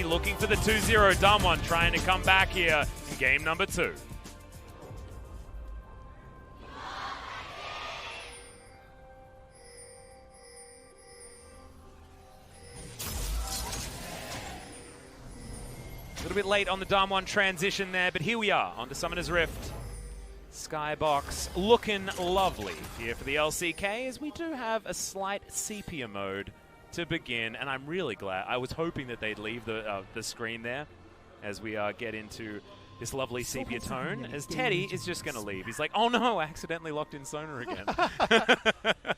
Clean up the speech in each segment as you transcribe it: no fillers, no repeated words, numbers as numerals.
Looking for the 2-0, DAMWON trying to come back here in game number 2. A little bit late on the DAMWON transition there, but here we are on to Summoner's Rift. Skybox looking lovely here for the LCK, as we do have a slight sepia mode to begin, and I'm really glad. I was hoping that they'd leave the screen there as we get into this lovely sepia tone, as Teddy is just going to leave. He's like, oh no, I accidentally locked in Sonar again.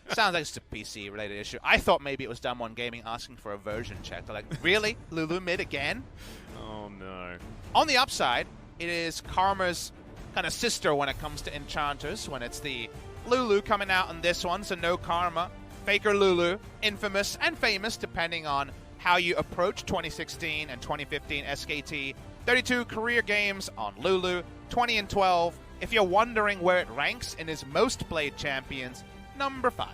Sounds like it's a PC-related issue. I thought maybe it was DAMWON Gaming asking for a version check. They're like, really? Lulu mid again? Oh no. On the upside, it is Karma's kind of sister when it comes to enchanters, when it's the Lulu coming out in this one, so no Karma. Faker Lulu, infamous and famous depending on how you approach 2016 and 2015 SKT. 32 career games on Lulu, 20 and 12. If you're wondering where it ranks in his most played champions, number 5.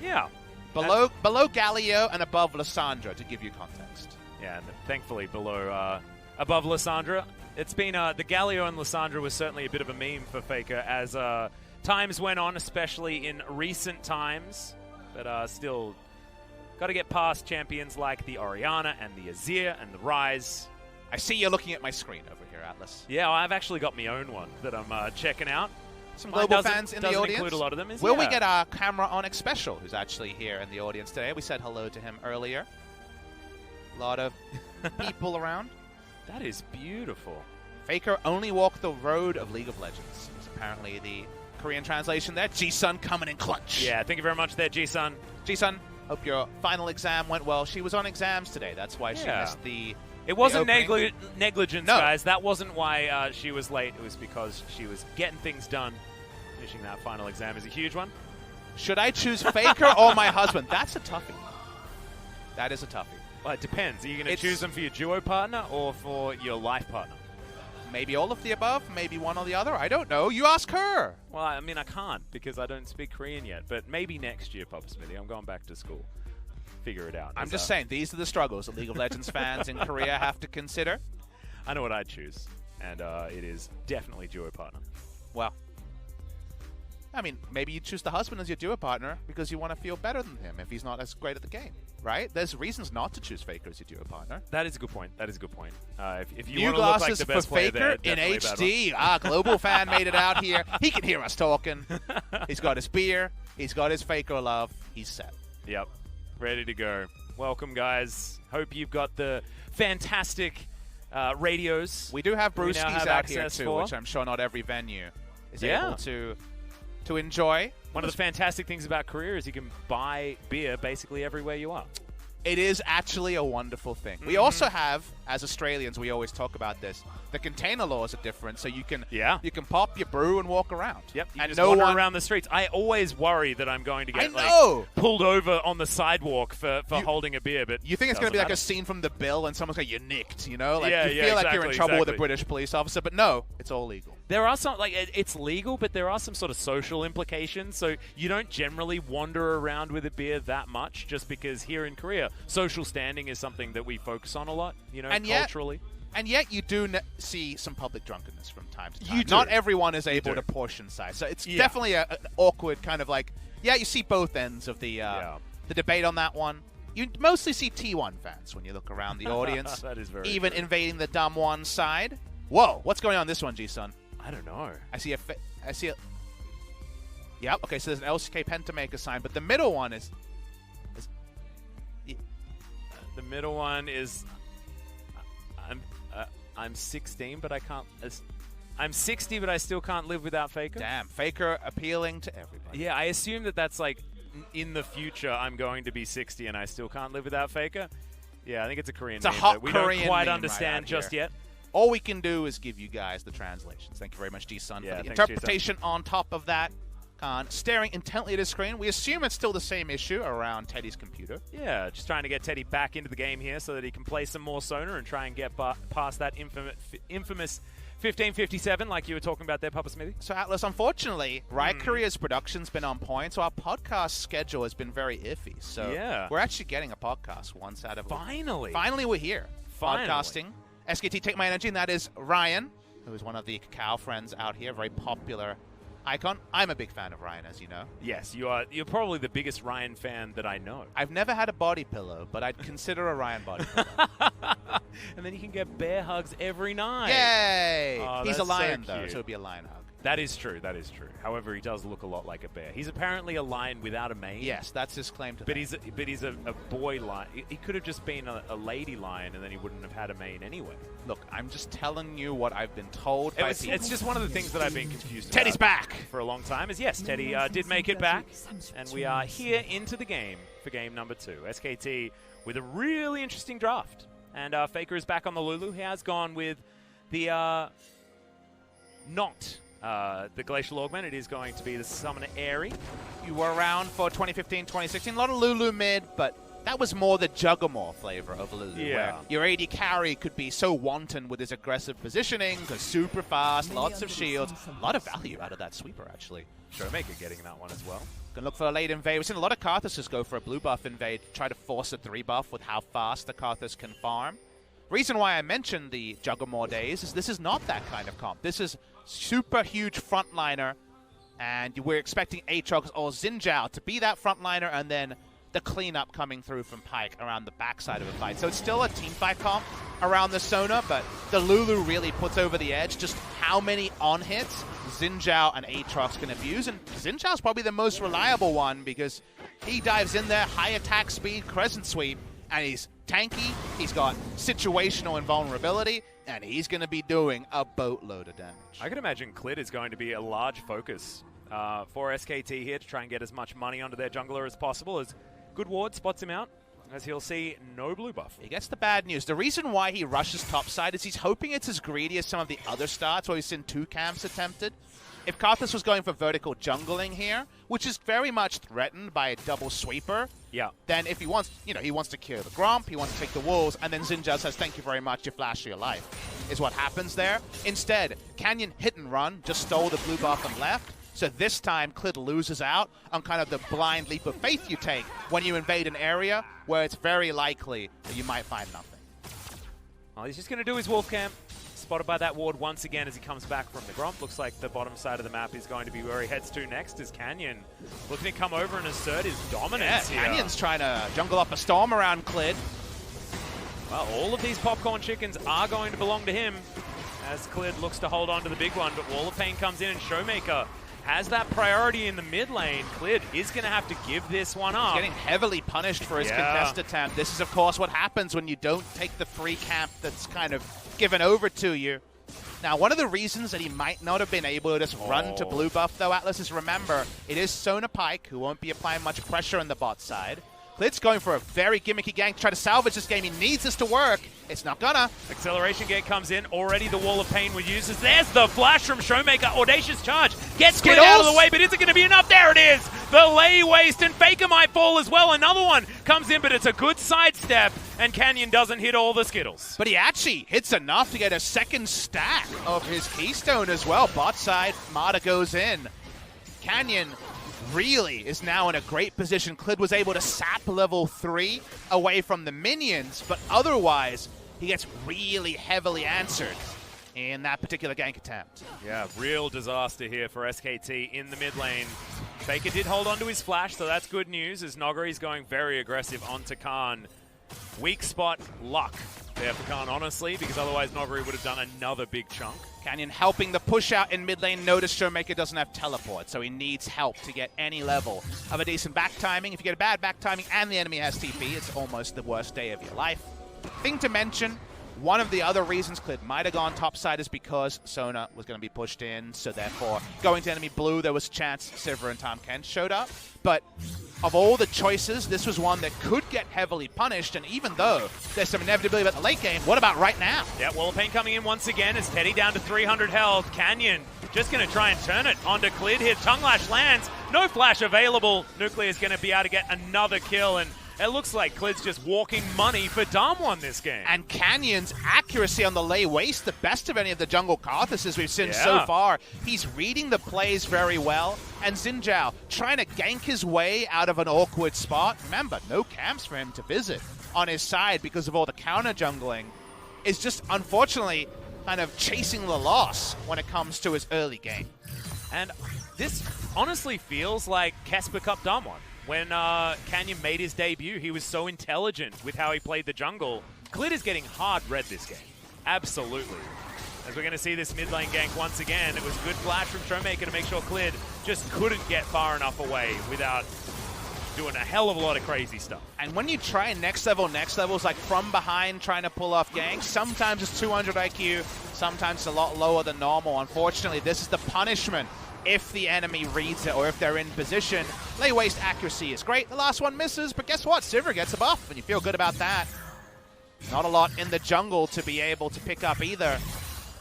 Yeah. Below Galio and above Lissandra, to give you context. Yeah, and thankfully below, above Lissandra. It's been, the Galio and Lissandra was certainly a bit of a meme for Faker as times went on, especially in recent times. But still, got to get past champions like the Orianna and the Azir and the Ryze. I see you're looking at my screen over here, Atlas. Yeah, well, I've actually got my own one that I'm checking out. Some global fans in the audience. Include a lot of them. Will we get our camera on X Special, who's actually here in the audience today? We said hello to him earlier. A lot of people around. That is beautiful. Faker only walked the road of League of Legends. It's apparently the Korean translation there. G-Sun coming in clutch. Yeah, thank you very much there, G-Sun. G-Sun, hope your final exam went well. She was on exams today. That's why she missed the It wasn't opening. negligence, No. guys. That wasn't why she was late. It was because she was getting things done. Finishing that final exam is a huge one. Should I choose Faker or my husband? That's a toughie. That is a toughie. Well, it depends. Are you going to choose them for your duo partner or for your life partner? Maybe all of the above, maybe one or the other. I don't know. You ask her. Well, I mean, I can't because I don't speak Korean yet. But maybe next year, Papa Smithy. I'm going back to school. Figure it out. I'm just saying, these are the struggles that League of Legends fans in Korea have to consider. I know what I'd choose, and it is definitely duo partner. Well, I mean, maybe you choose the husband as your duo partner because you want to feel better than him if he's not as great at the game, right? There's reasons not to choose Faker as your duo partner. That is a good point. That is a good point. If you New want to look like glasses the best for player Faker there, in HD. Global fan made it out here. He can hear us talking. He's got his beer. He's got his Faker love. He's set. Yep. Ready to go. Welcome, guys. Hope you've got the fantastic radios. We do have brewskis out here, too, for. which I'm sure not every venue is able to enjoy. One of the fantastic things about Korea is you can buy beer basically everywhere you are. It is actually a wonderful thing. We also have, as Australians, we always talk about this, the container laws are different, so you can pop your brew and walk around. Yep, you and just wander around the streets. I always worry that I'm going to get pulled over on the sidewalk for holding a beer. But you think it's going to be like a scene from The Bill and someone's going to get nicked, you know? Like you feel exactly, like you're in trouble with a British police officer, but no, it's all legal. There are some, like, it's legal, but there are some sort of social implications. So you don't generally wander around with a beer that much just because here in Korea, social standing is something that we focus on a lot, you know, culturally. And yet you do see some public drunkenness from time to time. Not everyone is able to portion size. So it's definitely an awkward kind of like, you see both ends of the debate on that one. You mostly see T1 fans when you look around the audience. That is very even true. Invading the DAMWON side. Whoa, what's going on this one, G-Sun? I don't know. I see a Yep, okay, so there's an LCK Pentamaker sign, but the middle one is the middle one is I'm 16, but I can't. I'm 60, but I still can't live without Faker. Damn, Faker appealing to everybody. Yeah, I assume that that's like in the future I'm going to be 60 and I still can't live without Faker. Yeah, I think it's a Korean meme that we don't quite understand just yet. All we can do is give you guys the translations. Thank you very much, G-Sun, for the interpretation on top of that. Staring intently at his screen. We assume it's still the same issue around Teddy's computer. Yeah, just trying to get Teddy back into the game here so that he can play some more Sonar and try and get past that infamous 1557 like you were talking about there, Papa Smithy. So, Atlas, unfortunately, Riot Korea's production's been on point, so our podcast schedule has been very iffy. So we're actually getting a podcast once out of... Finally! Finally, we're here. podcasting. SKT Take My Energy, and that is Ryan, who is one of the Cacao friends out here, very popular icon. I'm a big fan of Ryan, as you know. Yes, you are. You're probably the biggest Ryan fan that I know. I've never had a body pillow, but I'd consider a Ryan body pillow. And then you can get bear hugs every night. Yay! Oh, He's a that's lion, so though, cute. so it'd be a lion hug. That is true. That is true. However, he does look a lot like a bear. He's apparently a lion without a mane. Yes, that's his claim to But fame. he's a boy lion. He could have just been a lady lion, and then he wouldn't have had a mane anyway. Look, I'm just telling you what I've been told by people. It's just one of the things that I've been confused Teddy's about back! for a long time. Is yes, Teddy did make it back, and we are here into the game for game number 2. SKT with a really interesting draft, and Faker is back on the Lulu. He has gone with the the Glacial Augment. It is going to be the Summoner Airy. You were around for 2015, 2016. A lot of Lulu mid, but that was more the Juggernaut flavor of Lulu, where your AD carry could be so wanton with his aggressive positioning, goes super fast, lots of shields. A lot of value out of that sweeper, actually. ShowMaker getting that one as well. Gonna look for a late invade. We've seen a lot of Karthus go for a blue buff invade, try to force a 3 buff with how fast the Karthus can farm. Reason why I mentioned the Juggernaut days is this is not that kind of comp. This is super huge frontliner, and we're expecting Aatrox or Xin Zhao to be that frontliner, and then the cleanup coming through from Pyke around the backside of the fight. So it's still a teamfight comp around the Sona, but the Lulu really puts over the edge just how many on-hits Xin Zhao and Aatrox can abuse, and Xin Zhao's probably the most reliable one because he dives in there, high attack speed, crescent sweep, and he's tanky, he's got situational invulnerability, and he's going to be doing a boatload of damage. I can imagine Clid is going to be a large focus for SKT here to try and get as much money onto their jungler as possible, as good ward spots him out, as he'll see no blue buff. He gets the bad news. The reason why he rushes topside is he's hoping it's as greedy as some of the other starts where we've seen 2 camps attempted. If Karthus was going for vertical jungling here, which is very much threatened by a double sweeper, then if he wants, he wants to kill the Gromp, he wants to take the wolves, and then Xin Zhao says, thank you very much, you flash your life, is what happens there. Instead, Canyon hit and run, just stole the blue buff and left. So this time, Clid loses out on kind of the blind leap of faith you take when you invade an area where it's very likely that you might find nothing. Well, he's just going to do his wolf camp. Spotted by that ward once again as he comes back from the Gromp. Looks like the bottom side of the map is going to be where he heads to next, as Canyon looking to come over and assert his dominance here. Canyon's trying to jungle up a storm around Clid. Well, all of these popcorn chickens are going to belong to him as Clid looks to hold on to the big one, but Wall of Pain comes in and ShowMaker has that priority in the mid lane. Clid is going to have to give this one up. He's getting heavily punished for his contest attempt. This is, of course, what happens when you don't take the free camp that's kind of given over to you. Now, one of the reasons that he might not have been able to just run to blue buff, though, Atlas, is remember, it is Sona Pyke, who won't be applying much pressure on the bot side. Clid's going for a very gimmicky gank to try to salvage this game. He needs this to work. It's not gonna. Acceleration gate comes in. Already the Wall of Pain was used. There's the flash from ShowMaker. Audacious charge. Gets Clid out of the way, but is it going to be enough? There it is. The lay waste, and Faker might fall as well. Another one comes in, but it's a good sidestep, and Canyon doesn't hit all the Skittles. But he actually hits enough to get a second stack of his Keystone as well. Bot side, Mata goes in. Canyon really is now in a great position. Clid was able to sap level 3 away from the minions, but otherwise, he gets really heavily answered in that particular gank attempt. Yeah, real disaster here for SKT in the mid lane. Faker did hold on to his flash, so that's good news, as Nuguri's going very aggressive onto Khan. Weak spot luck there for Khan, honestly, because otherwise Nuguri would have done another big chunk. Canyon helping the push out in mid lane. Notice ShowMaker doesn't have teleport, so he needs help to get any level of a decent back timing. If you get a bad back timing and the enemy has TP, it's almost the worst day of your life. Thing to mention, one of the other reasons Clid might have gone topside is because Sona was going to be pushed in, so therefore going to enemy blue, there was a chance Sivir and Tom Kent showed up. But of all the choices, this was one that could get heavily punished, and even though there's some inevitability about the late game, what about right now? Yeah, Wall of Pain coming in once again as Teddy down to 300 health. Canyon just going to try and turn it onto Clid here. Tongue Lash lands, no flash available. Nuclear is going to be able to get another kill, and it looks like Clid's just walking money for DAMWON this game. And Canyon's accuracy on the lay waste, the best of any of the jungle Karthuses we've seen so far. He's reading the plays very well. And Xin Zhao trying to gank his way out of an awkward spot. Remember, no camps for him to visit on his side because of all the counter jungling. is just, unfortunately, kind of chasing the loss when it comes to his early game. And this honestly feels like Casper Cup DAMWON. When Canyon made his debut, he was so intelligent with how he played the jungle. Clid is getting hard read this game. Absolutely. As we're going to see this mid lane gank once again, it was good flash from ShowMaker to make sure Clid just couldn't get far enough away without doing a hell of a lot of crazy stuff. And when you try next levels, like from behind trying to pull off ganks, sometimes it's 200 IQ, sometimes it's a lot lower than normal. Unfortunately, this is the punishment. If the enemy reads it or if they're in position, lay waste accuracy is great. The last one misses, but guess what? Sivir gets a buff, and you feel good about that. Not a lot in the jungle to be able to pick up either.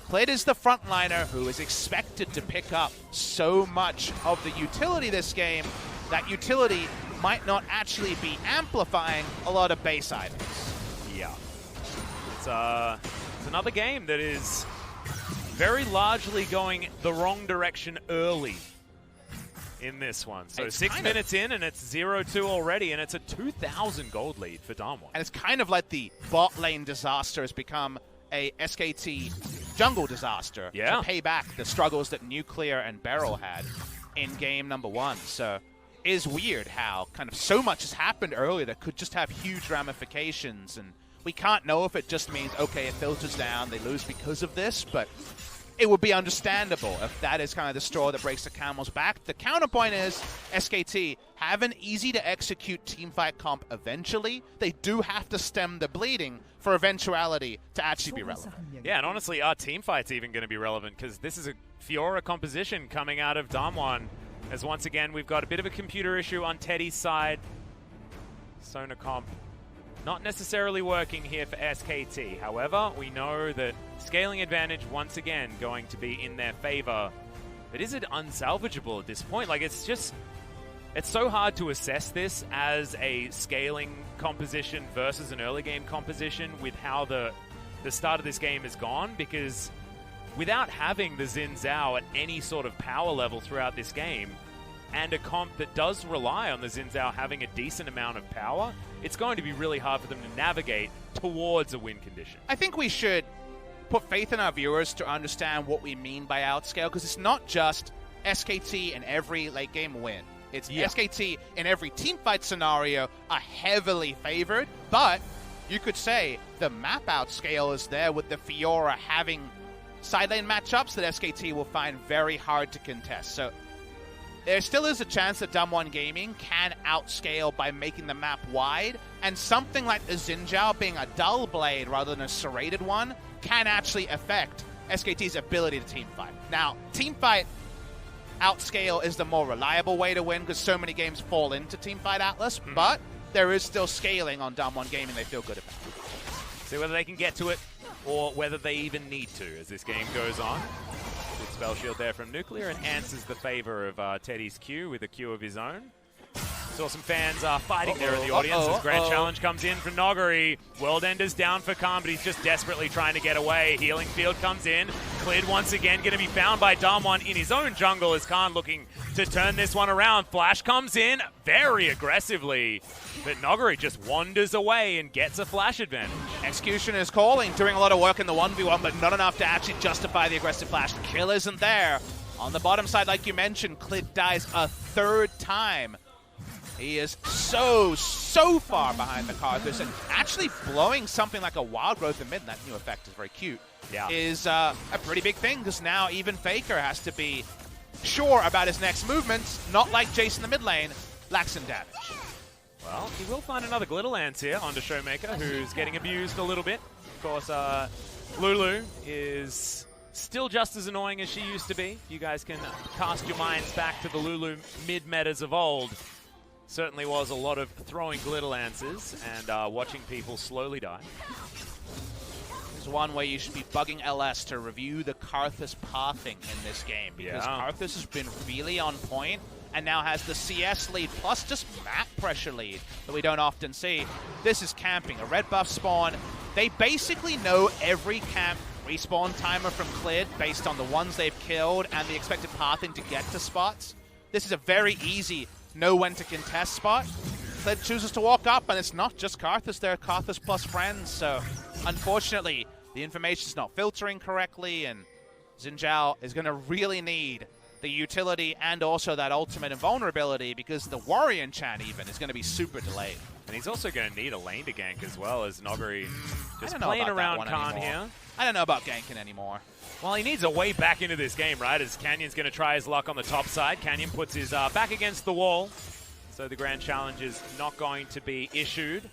Clid is the frontliner who is expected to pick up so much of the utility this game. That utility might not actually be amplifying a lot of base items. Yeah. It's another game that is very largely going the wrong direction early in this one. So it's 6 minutes in, and it's 0-2 already, and it's a 2,000 gold lead for DAMWON. And it's kind of like the bot lane disaster has become a SKT jungle disaster to pay back the struggles that Nuclear and BeryL had in game number 1. So it is weird how kind of so much has happened earlier that could just have huge ramifications, and we can't know if it just means, okay, it filters down, they lose because of this, but it would be understandable if that is kind of the straw that breaks the camel's back. The counterpoint is SKT have an easy-to-execute teamfight comp eventually. They do have to stem the bleeding for eventuality to actually be relevant. Yeah, and honestly, our teamfight's even going to be relevant because this is a Fiora composition coming out of DAMWON. As once again, we've got a bit of a computer issue on Teddy's side. Sona comp not necessarily working here for SKT. However, we know that scaling advantage once again going to be in their favor. But is it unsalvageable at this point? Like, it's so hard to assess this as a scaling composition versus an early game composition with how the start of this game has gone, because without having the Xin Zhao at any sort of power level throughout this game, and a comp that does rely on the Xin Zhao having a decent amount of power, it's going to be really hard for them to navigate towards a win condition. I think we should put faith in our viewers to understand what we mean by outscale, because it's not just SKT in every late game win. It's SKT in every teamfight scenario are heavily favored, but you could say the map outscale is there with the Fiora having side lane matchups that SKT will find very hard to contest. So there still is a chance that DAMWON Gaming can outscale by making the map wide, and something like the Xin Zhao being a dull blade rather than a serrated one can actually affect SKT's ability to teamfight. Now, teamfight outscale is the more reliable way to win because so many games fall into Teamfight Atlas, but there is still scaling on DAMWON Gaming they feel good about. See whether they can get to it or whether they even need to as this game goes on. Good spell shield there from Nuclear enhances the favor of Teddy's Q with a Q of his own. Saw some fans fighting there in the audience as Grand Challenge comes in from Nuguri. World Ender's down for Khan, but he's just desperately trying to get away. Healing Field comes in. Clid once again going to be found by DAMWON in his own jungle as Khan looking to turn this one around. Flash comes in very aggressively, but Nuguri just wanders away and gets a flash advantage. Execution is calling, doing a lot of work in the 1v1, but not enough to actually justify the aggressive flash. The kill isn't there. On the bottom side, like you mentioned, Clid dies a third time. He is so far behind the Karthus, and actually blowing something like a Wild Growth in mid, and that new effect is very cute, is a pretty big thing, because now even Faker has to be sure about his next movements, not like Jace in the mid lane, lacks in damage. Well, he will find another Glitter Lance here onto ShowMaker, who's getting abused a little bit. Of course, Lulu is still just as annoying as she used to be. You guys can cast your minds back to the Lulu mid-metas of old. Certainly was a lot of throwing glitter lances and watching people slowly die. There's one way you should be bugging LS to review the Karthus pathing in this game, because Karthus has been really on point and now has the CS lead plus just map pressure lead that we don't often see. This is camping, a red buff spawn. They basically know every camp respawn timer from Clid based on the ones they've killed and the expected pathing to get to spots. This is a very easy know when to contest spot. Clid chooses to walk up, and it's not just Karthus, they're Karthus plus friends, so unfortunately, the information's not filtering correctly, and Xin Zhao is going to really need the utility and also that ultimate invulnerability, because the warrior enchant even is going to be super delayed. And he's also going to need a lane to gank as well, as Nuguri just I don't know playing about around that one Khan anymore. here. I don't know about ganking anymore. Well, he needs a way back into this game, right? As Canyon's going to try his luck on the top side. Canyon puts his back against the wall, so the grand challenge is not going to be issued.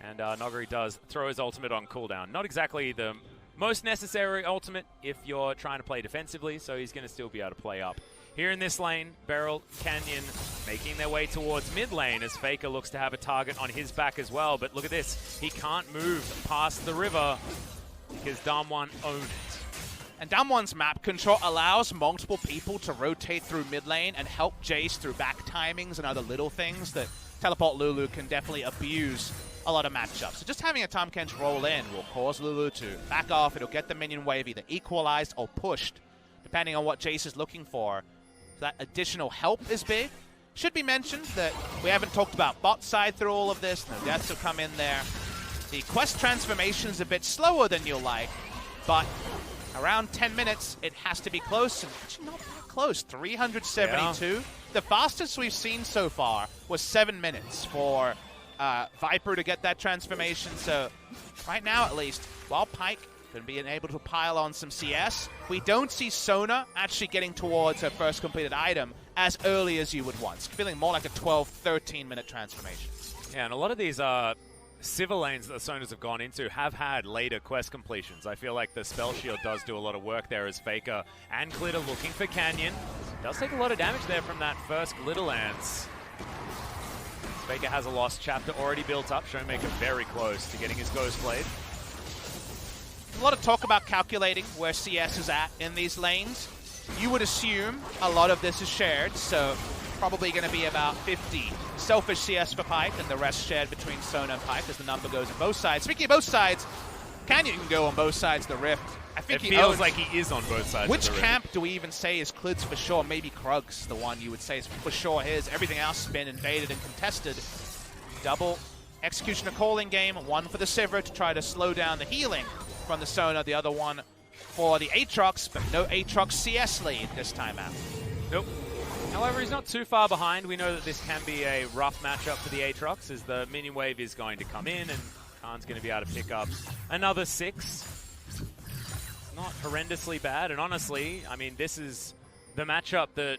And Nuguri does throw his ultimate on cooldown. Not exactly the most necessary ultimate if you're trying to play defensively, so he's going to still be able to play up. Here in this lane, BeryL, Canyon making their way towards mid lane as Faker looks to have a target on his back as well. But look at this. He can't move past the river because DAMWON own it. And DAMWON's map control allows multiple people to rotate through mid lane and help Jace through back timings and other little things that Teleport Lulu can definitely abuse a lot of matchups. So just having a Tahm Kench roll in will cause Lulu to back off. It'll get the minion wave either equalized or pushed, depending on what Jace is looking for. So that additional help is big. Should be mentioned that we haven't talked about bot side through all of this. No deaths have come in there. The quest transformation is a bit slower than you'll like, but around 10 minutes, it has to be close. And actually not that close, 372. Yeah. The fastest we've seen so far was 7 minutes for Viper to get that transformation. So right now, at least, while Pyke can be able to pile on some CS, we don't see Sona actually getting towards her first completed item as early as you would want. It's feeling more like a 12, 13-minute transformation. Yeah, and a lot of these civil lanes that the Sonas have gone into have had later quest completions. I feel like the Spell Shield does do a lot of work there as Faker and Clid are looking for Canyon. Does take a lot of damage there from that first Glitter Lance. Faker has a lost chapter already built up. ShowMaker very close to getting his Ghost Blade. A lot of talk about calculating where CS is at in these lanes. You would assume a lot of this is shared, so probably going to be about 50 selfish CS for Pyke, and the rest shared between Sona and Pyke as the number goes on both sides. Speaking of both sides, Canyon can go on both sides of the Rift. I think it feels like he is on both sides. Which of the camp rift. do we even say is Clid's for sure? Maybe Krug's the one you would say is for sure his. Everything else has been invaded and contested. Double Executioner calling game, one for the Sivir to try to slow down the healing from the Sona, the other one for the Aatrox, but no Aatrox CS lead this time out. Nope. However, he's not too far behind. We know that this can be a rough matchup for the Aatrox as the minion wave is going to come in and Khan's going to be able to pick up another 6. It's not horrendously bad, and honestly, I mean, this is the matchup that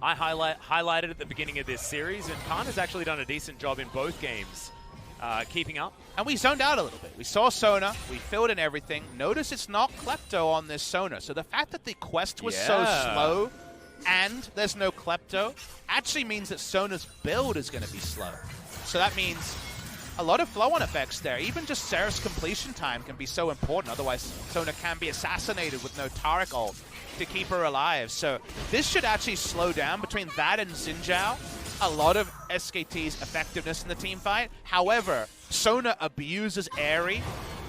I highlighted at the beginning of this series, and Khan has actually done a decent job in both games keeping up. And we zoned out a little bit. We saw Sona, we filled in everything. Notice it's not Klepto on this Sona, so the fact that the quest was so slow and there's no Klepto actually means that Sona's build is going to be slow. So that means a lot of flow-on effects there. Even just Seraph's completion time can be so important. Otherwise, Sona can be assassinated with no Taric ult to keep her alive. So this should actually slow down between that and Xin Zhao. A lot of SKT's effectiveness in the team fight. However, Sona abuses Airy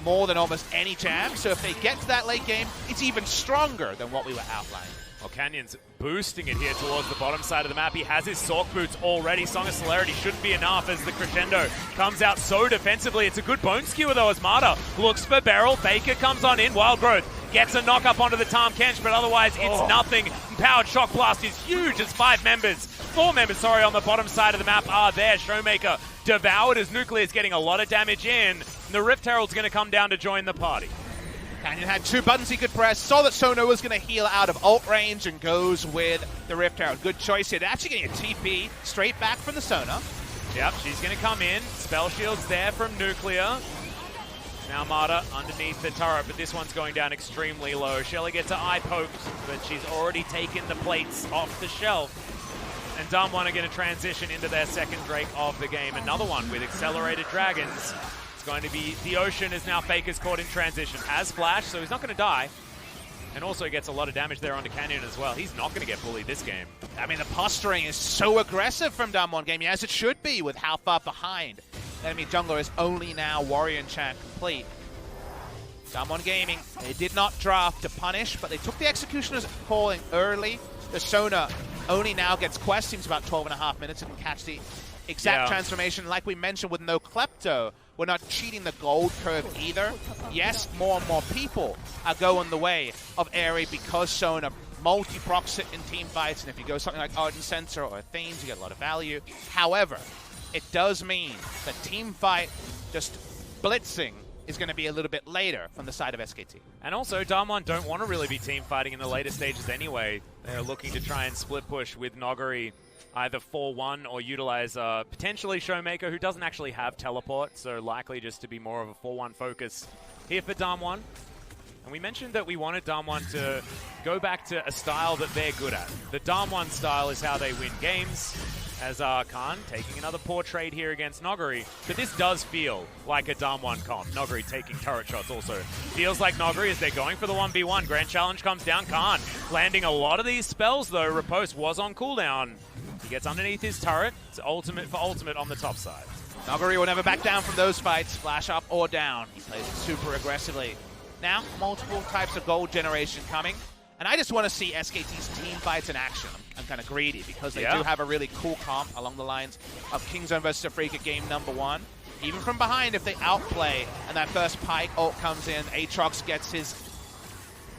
more than almost any champ. So if they get to that late game, it's even stronger than what we were outlining. Well, Canyon's boosting it here towards the bottom side of the map. He has his Sork Boots already. Song of Celerity shouldn't be enough as the crescendo comes out so defensively. It's a good bone skewer though as Marta looks for BeryL. Faker comes on in. Wild Growth gets a knock up onto the Tahm Kench, but otherwise it's nothing. Powered Shock Blast is huge as 4 members, on the bottom side of the map are there. ShowMaker devoured as Nuclear is getting a lot of damage in. And the Rift Herald's going to come down to join the party. Canyon had 2 buttons he could press, saw that Sona was going to heal out of ult range and goes with the Rift Herald. Good choice here. They're actually getting a TP straight back from the Sona. Yep, she's going to come in. Spell Shield's there from Nuclear. Now Marta underneath the turret, but this one's going down extremely low. Shelly gets her eye poked, but she's already taken the plates off the shelf. And DAMWON are going to transition into their second Drake of the game. Another one with Accelerated Dragons. It's going to be the Ocean as now Faker's caught in transition. Has Flash, so he's not going to die. And also gets a lot of damage there onto Canyon as well. He's not going to get bullied this game. I mean, the posturing is so aggressive from DAMWON Gaming, as it should be with how far behind enemy jungler is only now Warrior Enchant complete. DAMWON Gaming, they did not draft to punish, but they took the Executioner's calling early. The Sona only now gets quest, seems about 12.5 minutes and can catch the exact transformation, like we mentioned, with no Klepto. we're not cheating the gold curve either. Yes, more and more people are going the way of Airy because Sona multi-procs it in team fights, and if you go something like Ardent Sensor or Thames, you get a lot of value. However, it does mean that team fight just blitzing is going to be a little bit later from the side of SKT. And also, DAMWON don't want to really be team fighting in the later stages anyway. They're looking to try and split push with Nuguri, either 4-1 or utilize potentially ShowMaker, who doesn't actually have teleport, so likely just to be more of a 4-1 focus here for DAMWON. And we mentioned that we wanted DAMWON to go back to a style that they're good at. The DAMWON style is how they win games, as Khan taking another poor trade here against Nuguri. But this does feel like a DAMWON comp. Nuguri taking turret shots also. Feels like Nuguri as they're going for the 1v1. Grand Challenge comes down. Khan landing a lot of these spells though. Riposte was on cooldown. He gets underneath his turret. It's ultimate for ultimate on the top side. Nuguri will never back down from those fights. Flash up or down. He plays it super aggressively. Now, multiple types of gold generation coming. And I just want to see SKT's team fights in action. I'm kind of greedy because they do have a really cool comp along the lines of Kingzone versus Afrika game #1. Even from behind, if they outplay and that first Pike ult comes in, Aatrox gets his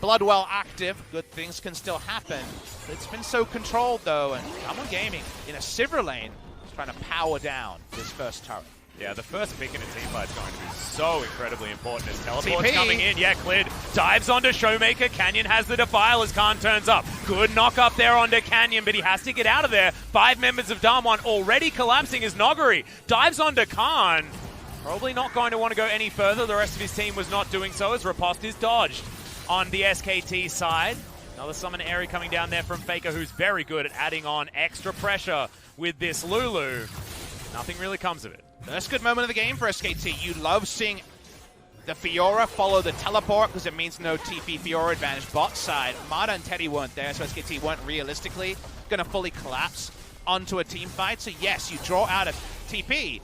Bloodwell active, good things can still happen. But it's been so controlled though, and DAMWON Gaming in a Sivir lane is trying to power down this first turret. Yeah, the first pick in a team fight is going to be so incredibly important as teleport's coming in. Yeah, Clid dives onto ShowMaker. Canyon has the Defile as Khan turns up. Good knock up there onto Canyon, but he has to get out of there. 5 members of DAMWON already collapsing as Nuguri dives onto Khan. Probably not going to want to go any further. The rest of his team was not doing so as Riposte is dodged on the SKT side. Another summon Airy coming down there from Faker, who's very good at adding on extra pressure with this Lulu. Nothing really comes of it. That's a good moment of the game for SKT. You love seeing the Fiora follow the teleport because it means no TP Fiora advantage bot side. Mata and Teddy weren't there, so SKT weren't realistically going to fully collapse onto a team fight. So yes, you draw out a TP.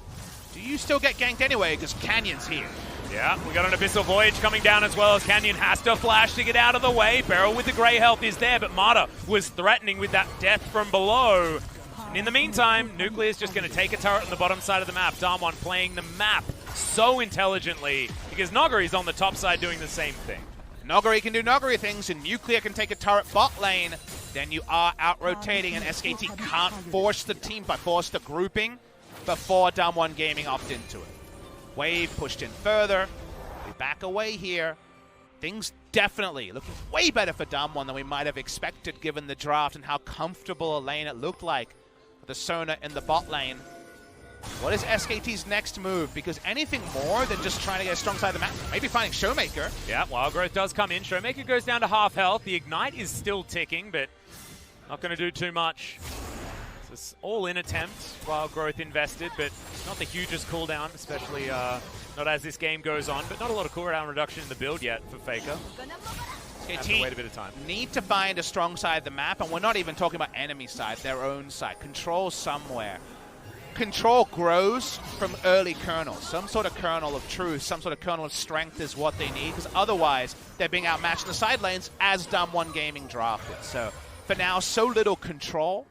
Do you still get ganked anyway because Canyon's here? Yeah, we got an Abyssal Voyage coming down as well as Canyon has to flash to get out of the way. BeryL with the grey health is there, but Mata was threatening with that death from below. And in the meantime, Nuclear's just going to take a turret on the bottom side of the map. DAMWON playing the map so intelligently because Nuguri's on the top side doing the same thing. Nuguri can do Nuguri things, and Nuclear can take a turret bot lane. Then you are out-rotating, and SKT can't force the team by force the grouping before DAMWON Gaming opt into it. Wave pushed in further. We back away here. Things definitely looking way better for DAMWON than we might have expected given the draft and how comfortable a lane it looked like. The Sona in the bot lane. What is SKT's next move? Because anything more than just trying to get a strong side of the map, maybe finding ShowMaker. Yeah, Wild Growth does come in. ShowMaker goes down to half health. The Ignite is still ticking, but not going to do too much. It's all-in attempt. Wild Growth invested, but not the hugest cooldown, especially not as this game goes on, but not a lot of cooldown reduction in the build yet for Faker. Have to wait a bit of time. Need to find a strong side of the map, and we're not even talking about enemy side, their own side. Control somewhere. Control grows from early kernels. Some sort of kernel of truth, some sort of kernel of strength is what they need, because otherwise they're being outmatched in the side lanes as DAMWON Gaming drafted. So for now, so little control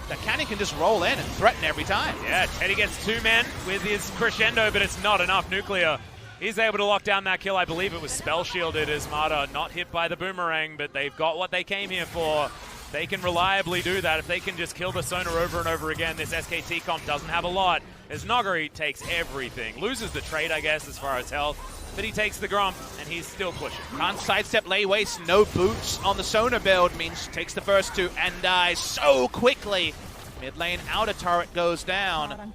that Canyon can just roll in and threaten every time. Yeah, Teddy gets 2 men with his crescendo, but it's not enough. Nuclear is able to lock down that kill. I believe it was spell shielded as Mata not hit by the boomerang, but they've got what they came here for. They can reliably do that. If they can just kill the Sona over and over again, this SKT comp doesn't have a lot, as Nuguri takes everything. Loses the trade, I guess, as far as health, but he takes the Grump, and he's still pushing. Can't sidestep lay waste, no boots on the Sona build, means takes the first 2 and dies so quickly. Mid lane outer turret goes down.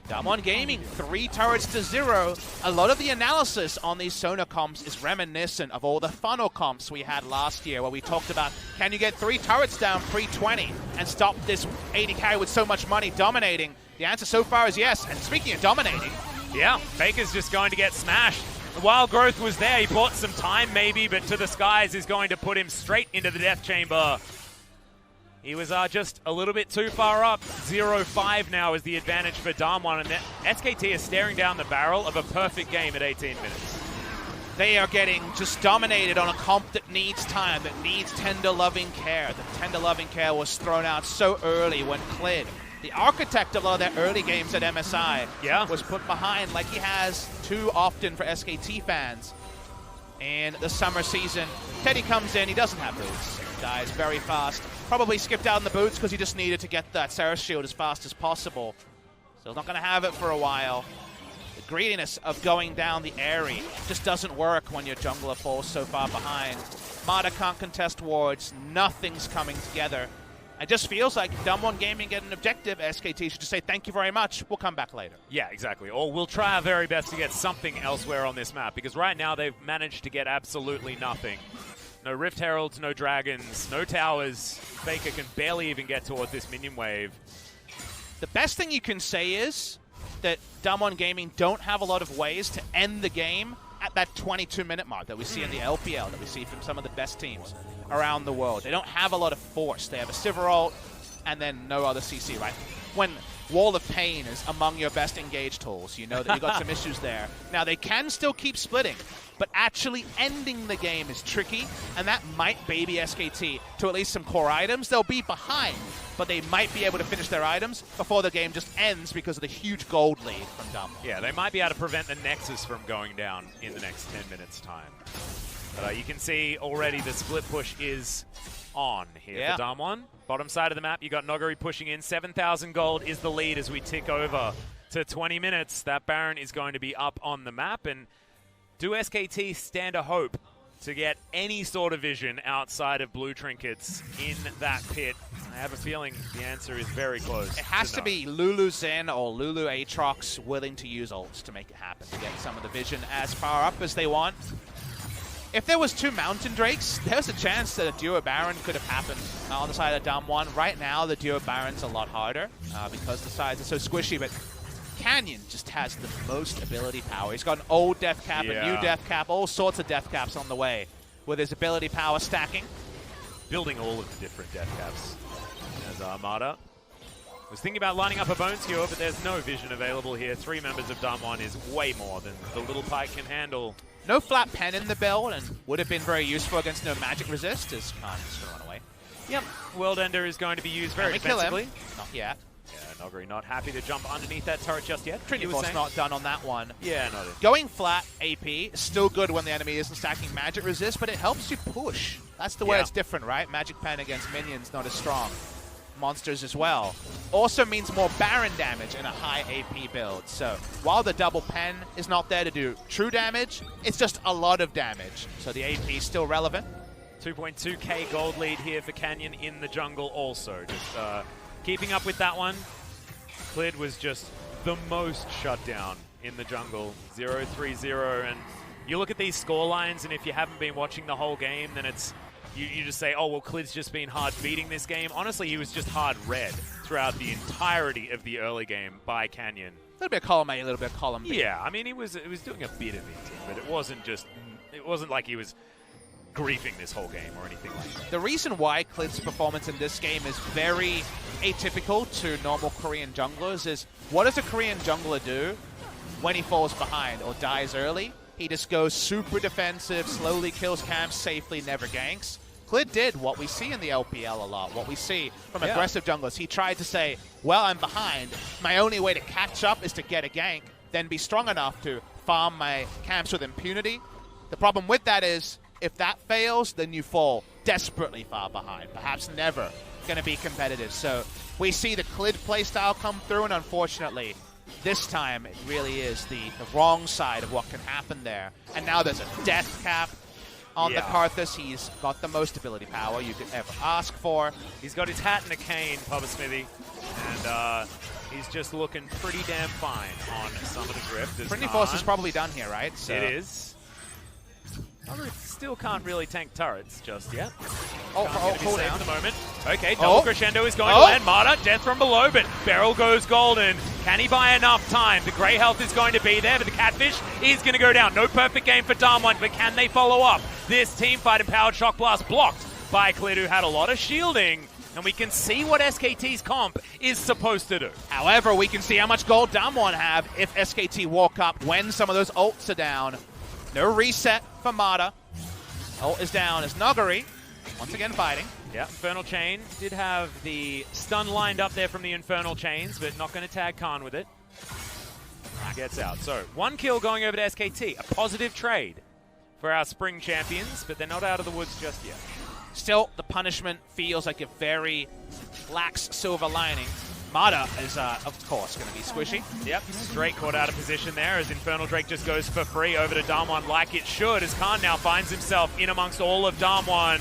DAMWON Gaming, 3 turrets to 0. A lot of the analysis on these Sona comps is reminiscent of all the funnel comps we had last year, where we talked about, can you get 3 turrets down pre-20 and stop this 80 carry with so much money dominating? The answer so far is yes, and speaking of dominating, yeah, Faker's just going to get smashed. The Wild Growth was there, he bought some time maybe, but To the Skies is going to put him straight into the death chamber. He was just a little bit too far up. 0-5 now is the advantage for DAMWON, and SKT is staring down the barrel of a perfect game at 18 minutes. They are getting just dominated on a comp that needs time, that needs tender loving care. The tender loving care was thrown out so early when Clid the architect of a lot of their early games at MSI was put behind like he has too often for SKT fans. In the summer season, Teddy comes in, he doesn't have boots, dies very fast. Probably skipped out in the boots because he just needed to get that Sarah shield as fast as possible. So he's not going to have it for a while. The greediness of going down the Airy just doesn't work when your jungler falls so far behind. Mata can't contest wards, nothing's coming together. It just feels like DAMWON Gaming get an objective, SKT should just say thank you very much, we'll come back later. Yeah, exactly. Or we'll try our very best to get something elsewhere on this map, because right now they've managed to get absolutely nothing. No Rift Heralds, no Dragons, no towers. Faker can barely even get towards this minion wave. The best thing you can say is that DAMWON Gaming don't have a lot of ways to end the game at that 22-minute mark that we see in the LPL, that we see from some of the best teams around the world. They don't have a lot of force. They have a Sivir ult and then no other CC, right? When Wall of Pain is among your best engaged tools, you know that you've got some issues there. Now, they can still keep splitting, but actually ending the game is tricky, and that might baby SKT to at least some core items. They'll be behind, but they might be able to finish their items before the game just ends because of the huge gold lead from DAMWON. Yeah, they might be able to prevent the Nexus from going down in the next 10 minutes' time. But you can see already the split push is on here for DAMWON. Bottom side of the map, you got Nuguri pushing in. 7,000 gold is the lead as we tick over to 20 minutes. That Baron is going to be up on the map. And do SKT stand a hope to get any sort of vision outside of blue trinkets in that pit? I have a feeling the answer is very close. It has to be Lulu Zen or Lulu Aatrox willing to use ults to make it happen, to get some of the vision as far up as they want. If there was 2 Mountain Drakes, there's a chance that a Duo Baron could have happened on the side of DAMWON. Right now, the Duo Baron's a lot harder because the sides are so squishy, but Canyon just has the most ability power. He's got an old death cap, a new death cap, all sorts of death caps on the way with his ability power stacking. Building all of the different death caps as Armada. Was thinking about lining up a Bone Skewer, but there's no vision available here. 3 members of DAMWON is way more than the little Pike can handle. No flat pen in the build, and would have been very useful against no magic resist, as Khan's just going to run away. Yep, World Ender is going to be used very defensively. Kill him. Not yet. Yeah, Nuguri not happy to jump underneath that turret just yet. Trinity Force not done on that one. Yeah, not it. Going flat AP is still good when the enemy isn't stacking magic resist, but it helps you push. That's the way it's different, right? Magic pen against minions, not as strong. Monsters as well. Also means more Baron damage in a high AP build. So while the double pen is not there to do true damage, it's just a lot of damage. So the AP is still relevant. 2.2k gold lead here for Canyon in the jungle also. Just keeping up with that one. Clid was just the most shut down in the jungle. 0-3-0. And you look at these score lines, and if you haven't been watching the whole game, then it's You just say, oh, well, Clid's just been hard beating this game. Honestly, he was just hard read throughout the entirety of the early game by Canyon. A little bit of column A, a little bit of column B. Yeah, I mean, it was doing a bit of it, but it wasn't like he was griefing this whole game or anything like that. The reason why Clid's performance in this game is very atypical to normal Korean junglers is, what does a Korean jungler do when he falls behind or dies early? He just goes super defensive, slowly kills camps safely, never ganks. Clid did what we see in the LPL a lot, what we see from aggressive junglers. He tried to say, well, I'm behind. My only way to catch up is to get a gank, then be strong enough to farm my camps with impunity. The problem with that is, if that fails, then you fall desperately far behind, perhaps never going to be competitive. So we see the Clid playstyle come through, and unfortunately, this time it really is the wrong side of what can happen there. And now there's a death cap on the Karthus. He's got the most ability power you could ever ask for. He's got his hat and a cane, Papa Smithy, and he's just looking pretty damn fine on some of the drift. Trinity Force is probably done here, right? So. It is. Still can't really tank turrets just yet. Hold down at the moment. Okay, double crescendo is going to land. Marta, death from below, but BeryL goes golden. Can he buy enough time? The grey health is going to be there, but the catfish is going to go down. No perfect game for DAMWON, but can they follow up? This team fight and powered shock blast blocked by Clid, who had a lot of shielding. And we can see what SKT's comp is supposed to do. However, we can see how much gold DAMWON have if SKT walk up when some of those ults are down. No reset for Mata. Ult is down as Nuguri once again fighting. Yeah, Infernal Chain did have the stun lined up there from the Infernal Chains, but not going to tag Khan with it. Gets out. So, 1 kill going over to SKT. A positive trade for our spring champions, but they're not out of the woods just yet. Still, the punishment feels like a very lax silver lining. Mada is, of course, going to be squishy. Yep, straight caught out of position there as Infernal Drake just goes for free over to DAMWON like it should, as Khan now finds himself in amongst all of DAMWON.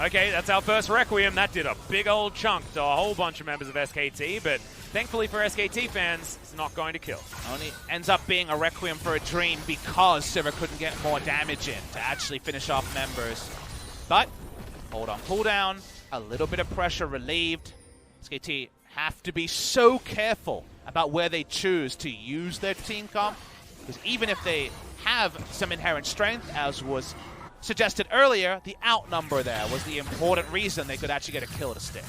Okay, that's our first Requiem. That did a big old chunk to a whole bunch of members of SKT, but thankfully for SKT fans, it's not going to kill. Only ends up being a Requiem for a Dream because Sivir couldn't get more damage in to actually finish off members. But, hold on cooldown, a little bit of pressure relieved. SKT have to be so careful about where they choose to use their team comp, because even if they have some inherent strength, as was suggested earlier, the outnumber there was the important reason they could actually get a kill to stick.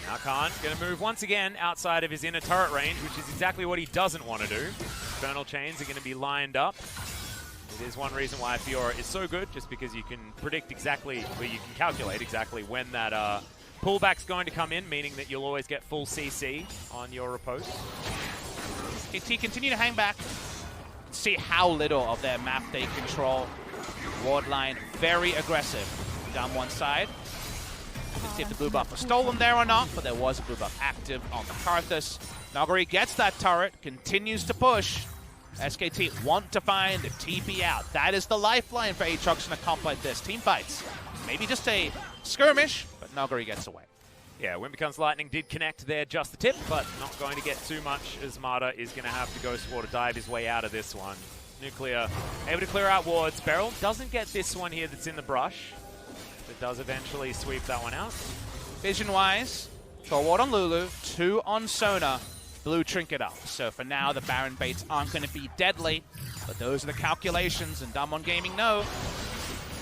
Now Khan going to move once again outside of his inner turret range, which is exactly what he doesn't want to do. Infernal Chains are going to be lined up. It is one reason why Fiora is so good, just because you can predict exactly, or you can calculate exactly when that pullback's going to come in, meaning that you'll always get full CC on your riposte. KT continue to hang back. See how little of their map they control. Ward line very aggressive down one side. Let's see if the blue buff was stolen there or not, but there was a blue buff active on the Karthus. Nuguri gets that turret, continues to push. SKT want to find a TP out. That is the lifeline for Aatrox in a comp like this. Team fights. Maybe just a skirmish, but Nuguri gets away. Yeah, Wind Becomes Lightning did connect there just the tip, but not going to get too much, as Mada is going to have to go water dive his way out of this one. Nuclear able to clear out wards. BeryL doesn't get this one here that's in the brush, but does eventually sweep that one out. Vision-wise, Troll Ward on Lulu, 2 on Sona, blue trinket up. So for now, the Baron baits aren't going to be deadly, but those are the calculations, and DAMWON Gaming know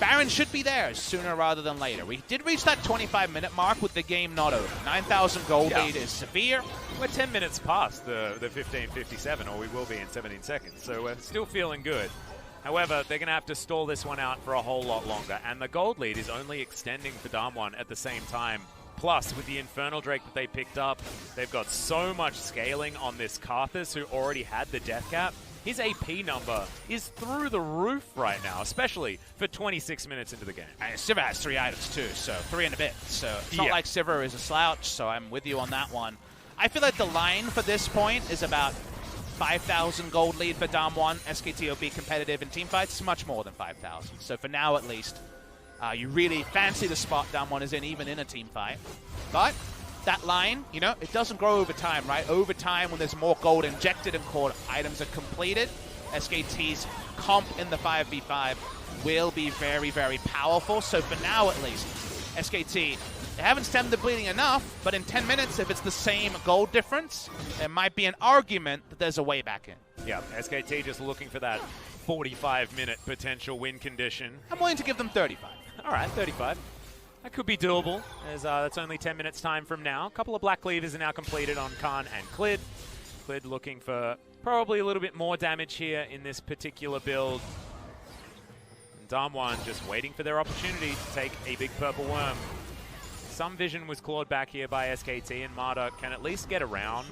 Baron should be there sooner rather than later. We did reach that 25-minute mark with the game not over. 9,000 gold lead is severe. We're 10 minutes past the 15:57, or we will be in 17 seconds, so we're still feeling good. However, they're going to have to stall this one out for a whole lot longer, and the gold lead is only extending for DAMWON at the same time. Plus, with the Infernal Drake that they picked up, they've got so much scaling on this Karthus, who already had the death cap. His AP number is through the roof right now, especially for 26 minutes into the game. And Sivir has 3 items too, so 3 and a bit. So it's not like Sivir is a slouch, so I'm with you on that one. I feel like the line for this point is about 5,000 gold lead for DAMWON. SKT will be competitive in teamfights. It's much more than 5,000. So for now, at least, you really fancy the spot DAMWON is in, even in a team fight. But that line, you know, it doesn't grow over time, right? Over time, when there's more gold injected and core items are completed, SKT's comp in the 5v5 will be very, very powerful. So for now, at least, SKT, they haven't stemmed the bleeding enough, but in 10 minutes, if it's the same gold difference, there might be an argument that there's a way back in. Yeah, SKT just looking for that 45-minute potential win condition. I'm willing to give them 35. All right, 35. That could be doable, as that's only 10 minutes time from now. A couple of Black Cleavers are now completed on Khan and Clid. Clid looking for probably a little bit more damage here in this particular build. And DAMWON just waiting for their opportunity to take a big purple worm. Some vision was clawed back here by SKT, and Mada can at least get around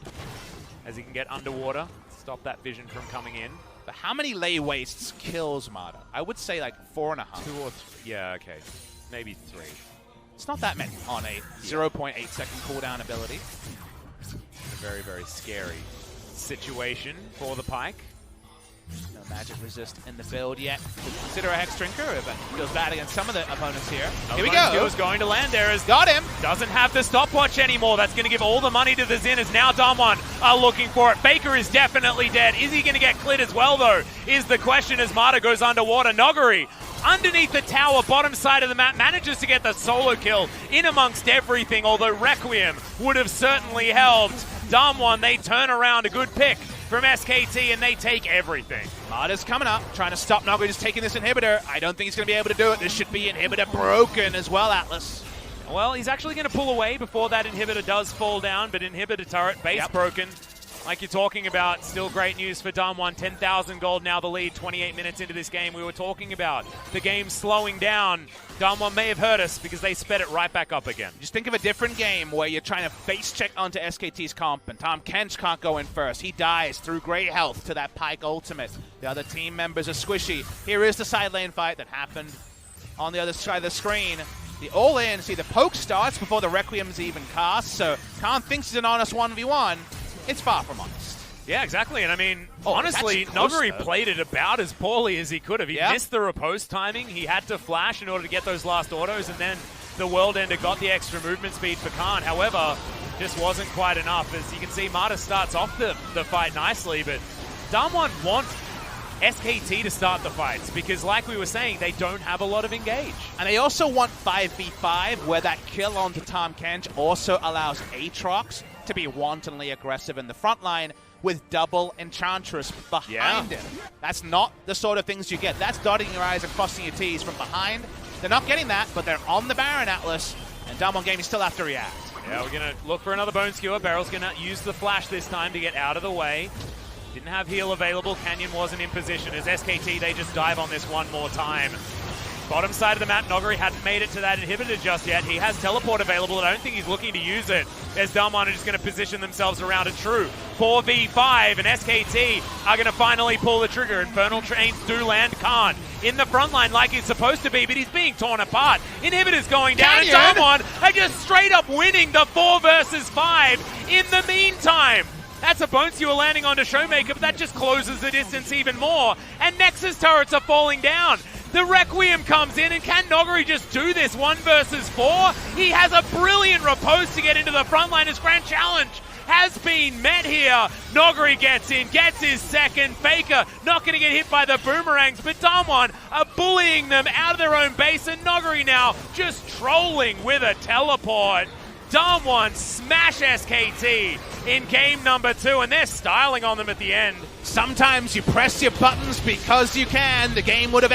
as he can get underwater, stop that vision from coming in. But how many lay wastes kills Mada? I would say like 4.5. 2 or 3. Yeah, okay. Maybe 3. It's not that many on a 0.8 second cooldown ability. A very, very scary situation for the Pyke. No magic resist in the build yet. Could consider a Hex Drinker, but feels bad against some of the opponents here. Here we go. Skill's going to land there. Got him. Doesn't have the stopwatch anymore. That's going to give all the money to the Zinnas. Now DAMWON are looking for it. Faker is definitely dead. Is he going to get Clid as well, though, is the question as Mada goes underwater. Nuguri, underneath the tower, bottom side of the map, manages to get the solo kill in amongst everything, although Requiem would have certainly helped. DAMWON, they turn around, a good pick from SKT, and they take everything. Mada's coming up, trying to stop Nuguri just taking this inhibitor. I don't think he's going to be able to do it. This should be inhibitor broken as well, Atlas. Well, he's actually going to pull away before that inhibitor does fall down, but inhibitor turret, base broken. Like you're talking about, still great news for DAMWON. 10,000 gold, now the lead, 28 minutes into this game. We were talking about the game slowing down. DAMWON may have hurt us because they sped it right back up again. Just think of a different game where you're trying to face check onto SKT's comp, and Tahm Kench can't go in first. He dies through great health to that Pyke ultimate. The other team members are squishy. Here is the side lane fight that happened on the other side of the screen. The all-in, see the poke starts before the Requiem's even cast, so Khan thinks it's an honest 1v1. It's far from honest. Yeah, exactly. And I mean, honestly, Nuguri played it about as poorly as he could have. He missed the riposte timing. He had to flash in order to get those last autos, and then the World Ender got the extra movement speed for Khan. However, just wasn't quite enough. As you can see, Marta starts off the fight nicely, but DAMWON want SKT to start the fights because, like we were saying, they don't have a lot of engage. And they also want 5v5, where that kill onto Tahm Kench also allows Aatrox to be wantonly aggressive in the front line with double Enchantress behind him. That's not the sort of things you get. That's dotting your I's and crossing your T's from behind. They're not getting that, but they're on the Baron Atlas, and DAMWON Gaming still have to react. Yeah, we're going to look for another Bone Skewer. BeryL's going to use the flash this time to get out of the way. Didn't have heal available. Canyon wasn't in position. As SKT, they just dive on this one more time. Bottom side of the map, Nuguri hadn't made it to that inhibitor just yet. He has teleport available. I don't think he's looking to use it. As DAMWON are just going to position themselves around a true 4v5, and SKT are going to finally pull the trigger. Infernal Chains do land Khan in the front line like he's supposed to be, but he's being torn apart. Inhibitor's going down, and DAMWON are just straight up winning the 4 versus 5 in the meantime. That's a Bone Skewer landing onto ShowMaker, but that just closes the distance even more. And Nexus turrets are falling down. The Requiem comes in, and can Nuguri just do this 1 versus 4? He has a brilliant riposte to get into the front line. His grand challenge has been met here. Nuguri gets in, gets his second. Faker not going to get hit by the boomerangs, but DAMWON are bullying them out of their own base, and Nuguri now just trolling with a teleport. DAMWON smash SKT in game number 2, and they're styling on them at the end. Sometimes you press your buttons because you can. The game would have